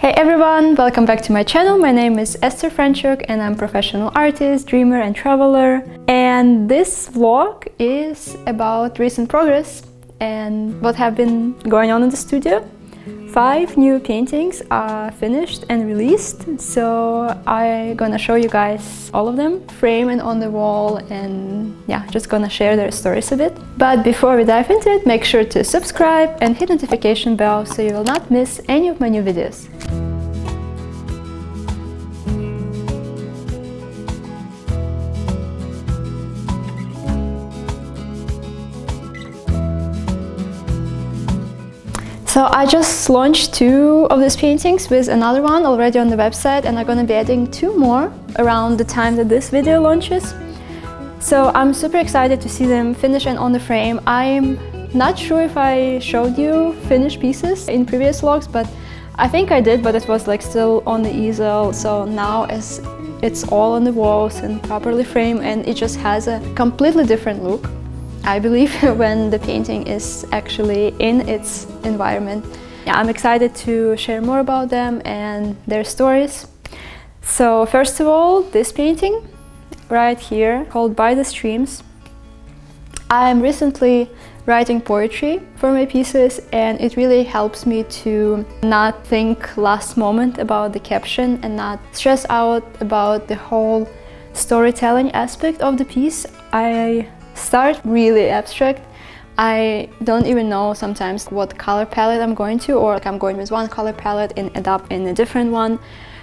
Hey everyone, welcome back to my channel. My name is Esther Franchuk and I'm a professional artist, dreamer and traveler. And this vlog is about recent progress and what have been going on in the studio. 5 new paintings are finished and released, so I'm gonna show you guys all of them, frame and on the wall, and yeah, just gonna share their stories a bit. But before we dive into it, make sure to subscribe and hit notification bell so you will not miss any of my new videos. So I just launched 2 of these paintings with another one already on the website, and I'm gonna be adding 2 more around the time that this video launches. So I'm super excited to see them finished and on the frame. I'm not sure if I showed you finished pieces in previous vlogs, but I think I did, but it was like still on the easel. So now as it's all on the walls and properly framed, and it just has a completely different look, I believe, when the painting is actually in its environment. Yeah, I'm excited to share more about them and their stories. So first of all, this painting right here, called By the Streams. I'm recently writing poetry for my pieces, and it really helps me to not think last moment about the caption and not stress out about the whole storytelling aspect of the piece. I start really abstract. I don't even know sometimes what color palette I'm going to, or like I'm going with one color palette and end up in a different one.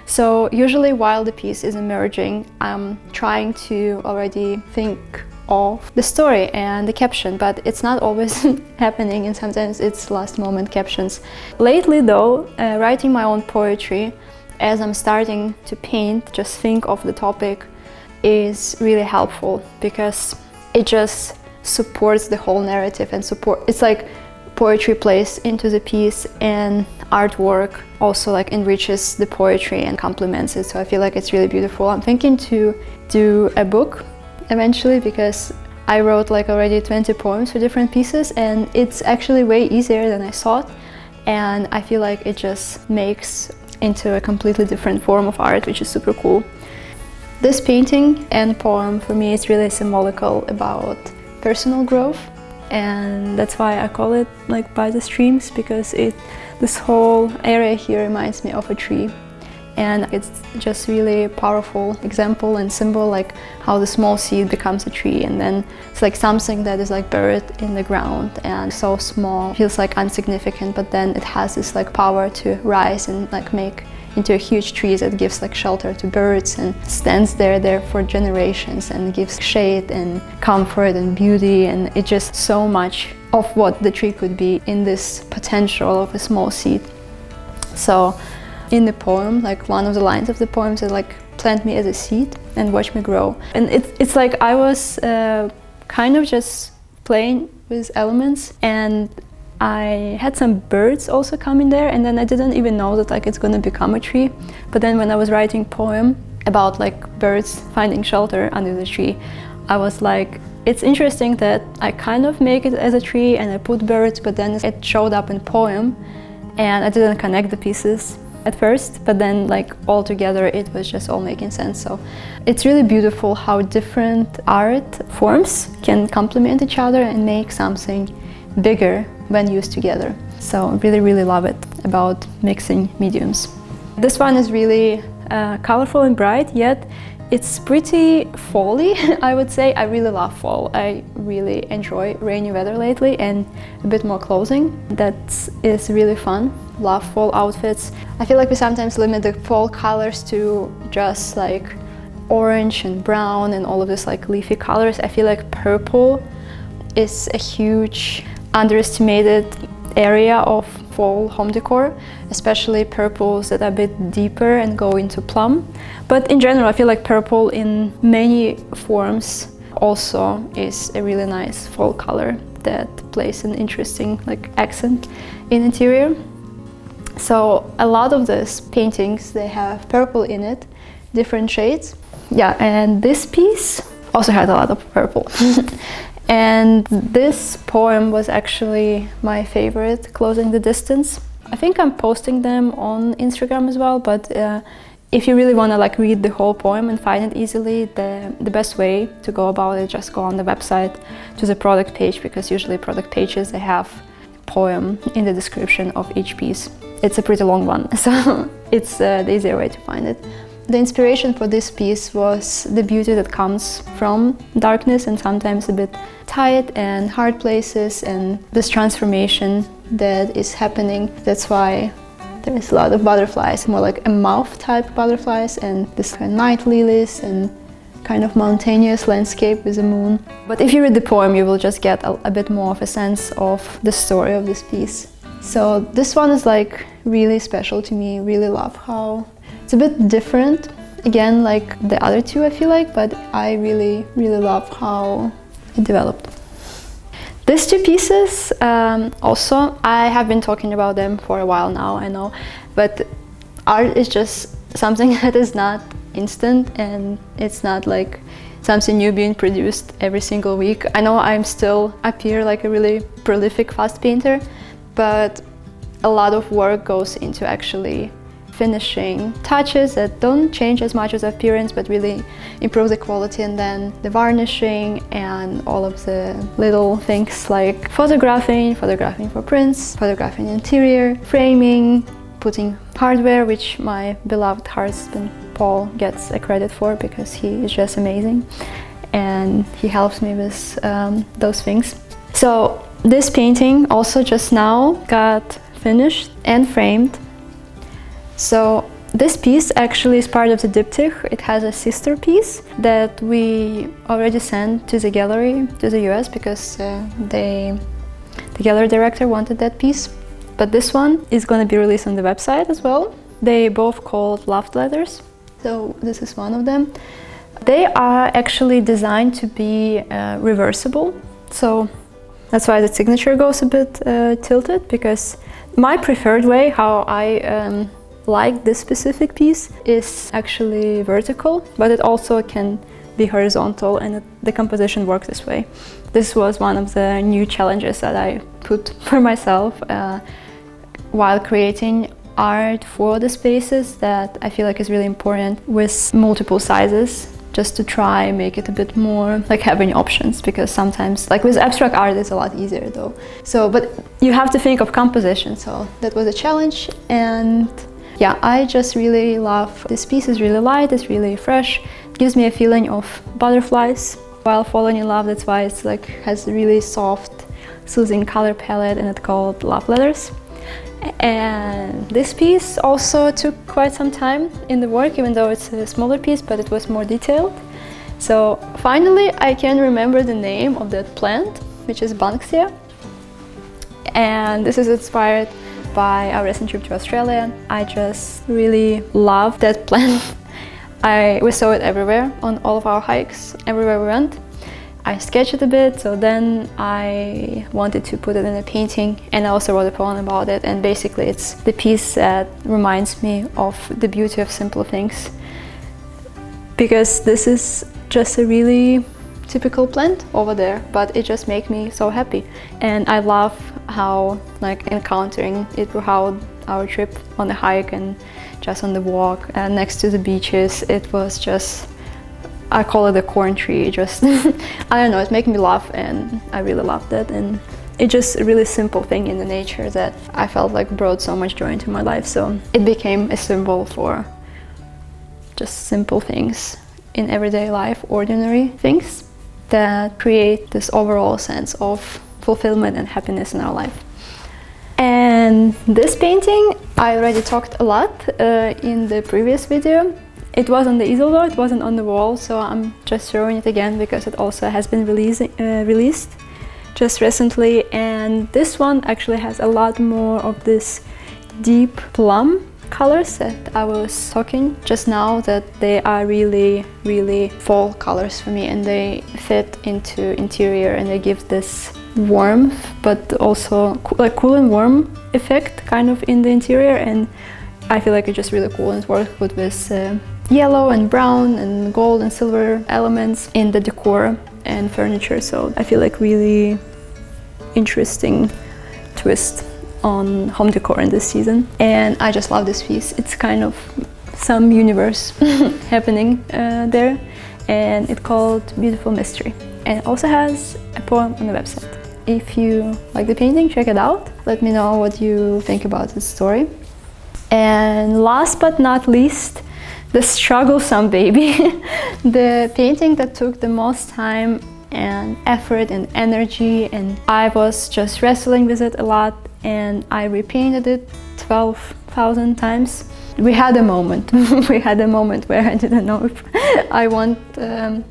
So usually while the piece is emerging, I'm trying to already think of the story and the caption, but it's not always happening, and sometimes it's last moment captions. Lately though, writing my own poetry as I'm starting to paint, just think of the topic, is really helpful because it just supports the whole narrative and it's like poetry plays into the piece, and artwork also like enriches the poetry and complements it. So I feel like it's really beautiful. I'm thinking to do a book eventually, because I wrote like already 20 poems for different pieces, and it's actually way easier than I thought, and I feel like it just makes into a completely different form of art, which is super cool. This painting and poem for me is really symbolical about personal growth, and that's why I call it like By the Streams, because this whole area here reminds me of a tree, and it's just really powerful example and symbol, like how the small seed becomes a tree, and then it's like something that is like buried in the ground and so small, feels like insignificant, but then it has this like power to rise and like make into a huge tree that gives like shelter to birds and stands there for generations and gives shade and comfort and beauty, and it's just so much of what the tree could be in this potential of a small seed. So in the poem, like one of the lines of the poem is like, plant me as a seed and watch me grow. And it's like I was kind of just playing with elements, and I had some birds also come in there, and then I didn't even know that like it's gonna become a tree. But then when I was writing poem about like birds finding shelter under the tree, I was like, it's interesting that I kind of make it as a tree and I put birds, but then it showed up in poem and I didn't connect the pieces at first, but then like all together it was just all making sense. So it's really beautiful how different art forms can complement each other and make something bigger when used together. So really love it about mixing mediums. This one is really colorful and bright, yet it's pretty fall-y, I would say. I really love fall. I really enjoy rainy weather lately, and a bit more clothing. That is really fun. Love fall outfits. I feel like we sometimes limit the fall colors to just like orange and brown and all of this like leafy colors. I feel like purple is a huge underestimated area of fall home decor, especially purples that are a bit deeper and go into plum. But in general, I feel like purple in many forms also is a really nice fall color that plays an interesting like accent in interior. So a lot of these paintings, they have purple in it, different shades. Yeah, and this piece also had a lot of purple. And this poem was actually my favorite, Closing the Distance. I think I'm posting them on Instagram as well, but if you really want to like read the whole poem and find it easily, the best way to go about it, just go on the website to the product page, because usually product pages, they have poem in the description of each piece. It's a pretty long one, so it's the easier way to find it. The inspiration for this piece was the beauty that comes from darkness and sometimes a bit tight and hard places, and this transformation that is happening. That's why there's a lot of butterflies, more like a mouth type butterflies, and this kind of night lilies and kind of mountainous landscape with the moon. But if you read the poem, you will just get a bit more of a sense of the story of this piece. So this one is like really special to me. Really love how it's a bit different, again, like the other two, I feel like, but I really love how it developed. These two pieces, also, I have been talking about them for a while now, I know, but art is just something that is not instant, and it's not like something new being produced every single week. I know I'm still appear like a really prolific fast painter, but a lot of work goes into actually finishing touches that don't change as much as appearance, but really improve the quality, and then the varnishing and all of the little things like photographing for prints, photographing interior, framing, putting hardware, which my beloved husband Paul gets a credit for because he is just amazing and he helps me with those things. So this painting also just now got finished and framed. So this piece actually is part of the diptych. It has a sister piece that we already sent to the gallery, to the US, because the gallery director wanted that piece. But this one is going to be released on the website as well. They both called love letters. So this is one of them. They are actually designed to be reversible. So that's why the signature goes a bit tilted, because my preferred way, how I like this specific piece, is actually vertical, but it also can be horizontal, and the composition works this way. This was one of the new challenges that I put for myself while creating art for the spaces, that I feel like is really important with multiple sizes, just to try make it a bit more like having options, because sometimes like with abstract art it's a lot easier though. So but you have to think of composition, so that was a challenge. And yeah, I just really love this piece. It's really light, it's really fresh, it gives me a feeling of butterflies while falling in love. That's why it's like has a really soft, soothing color palette, and it's called Love Letters. And this piece also took quite some time in the work, even though it's a smaller piece, but it was more detailed. So finally I can remember the name of that plant, which is Banksia. And this is inspired by our recent trip to Australia. I just really love that plant. We saw it everywhere on all of our hikes, everywhere we went. I sketched it a bit, so then I wanted to put it in a painting, and I also wrote a poem about it. And basically it's the piece that reminds me of the beauty of simple things, because this is just a really typical plant over there, but it just makes me so happy. And I love how like encountering it throughout our trip on the hike and just on the walk next to the beaches. It was just, I call it a corn tree. Just I don't know, it makes me laugh, and I really loved it. And it's just a really simple thing in the nature that I felt like brought so much joy into my life. So it became a symbol for just simple things in everyday life, ordinary things that create this overall sense of fulfillment and happiness in our life. And this painting, I already talked a lot in the previous video. It was on the easel though, it wasn't on the wall, so I'm just showing it again because it also has been released just recently. And this one actually has a lot more of this deep plum colors that I was talking just now, that they are really fall colors for me, and they fit into interior, and they give this warmth but also like cool and warm effect kind of in the interior. And I feel like it's just really cool, and it works good with yellow and brown and gold and silver elements in the decor and furniture. So I feel like really interesting twist on home decor in this season. And I just love this piece. It's kind of some universe happening there, and it's called Beautiful Mystery. And it also has a poem on the website. If you like the painting, check it out. Let me know what you think about this story. And last but not least, the strugglesome baby. The painting that took the most time and effort and energy, and I was just wrestling with it a lot, and I repainted it 12,000 times. We had a moment. We had a moment where I didn't know if I want to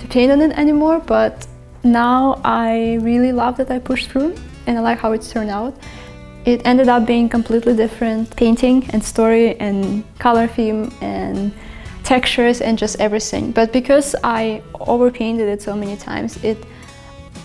paint on it anymore, but now I really love that I pushed through, and I like how it's turned out. It ended up being completely different painting and story and color theme and textures and just everything. But because I overpainted it so many times,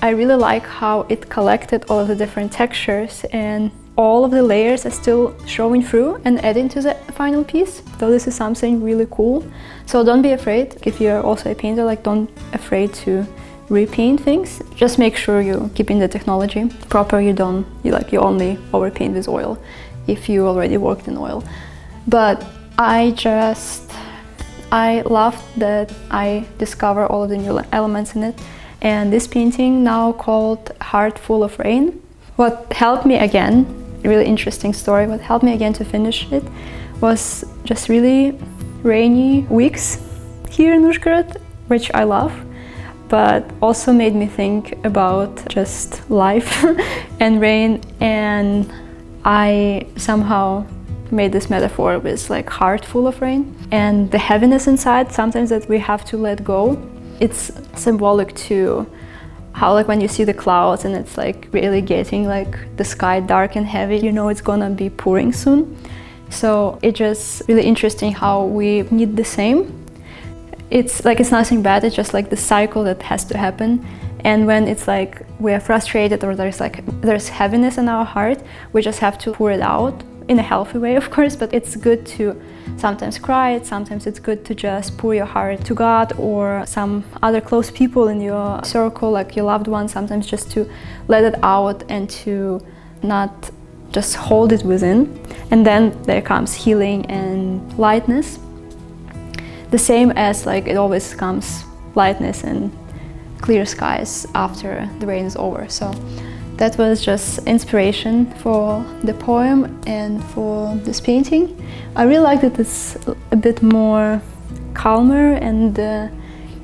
I really like how it collected all of the different textures, and all of the layers are still showing through and adding to the final piece. So this is something really cool. So don't be afraid. If you're also a painter, like, don't afraid to repaint things. Just make sure you keep in the technology proper. You only overpaint with oil if you already worked in oil. But I love that I discover all of the new elements in it. And this painting, now called Heart Full of Rain, what helped me again, really interesting story, what helped me again to finish it was just really rainy weeks here in Uzhhorod, which I love, but also made me think about just life and rain. And I somehow made this metaphor with like heart full of rain and the heaviness inside sometimes that we have to let go. It's symbolic to how, like, when you see the clouds and it's like really getting like the sky dark and heavy, you know it's gonna be pouring soon. So it's just really interesting how we need the same. It's nothing bad, it's just like the cycle that has to happen. And when it's like we're frustrated or there's heaviness in our heart, we just have to pour it out in a healthy way, of course, but it's good to sometimes cry. Sometimes it's good to just pour your heart to God or some other close people in your circle, like your loved ones, sometimes just to let it out and to not just hold it within. And then there comes healing and lightness. The same as like it always comes lightness and clear skies after the rain is over. So that was just inspiration for the poem and for this painting. I really like that it's a bit more calmer and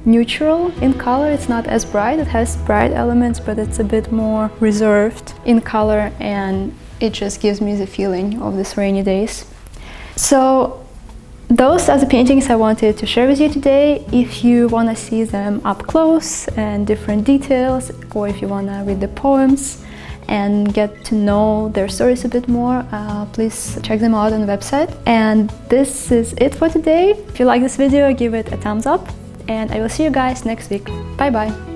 neutral in color. It's not as bright, it has bright elements, but it's a bit more reserved in color, and it just gives me the feeling of these rainy days. So those are the paintings I wanted to share with you today. If you want to see them up close and different details, or if you want to read the poems and get to know their stories a bit more, please check them out on the website. And this is it for today. If you like this video, give it a thumbs up, and I will see you guys next week. Bye bye!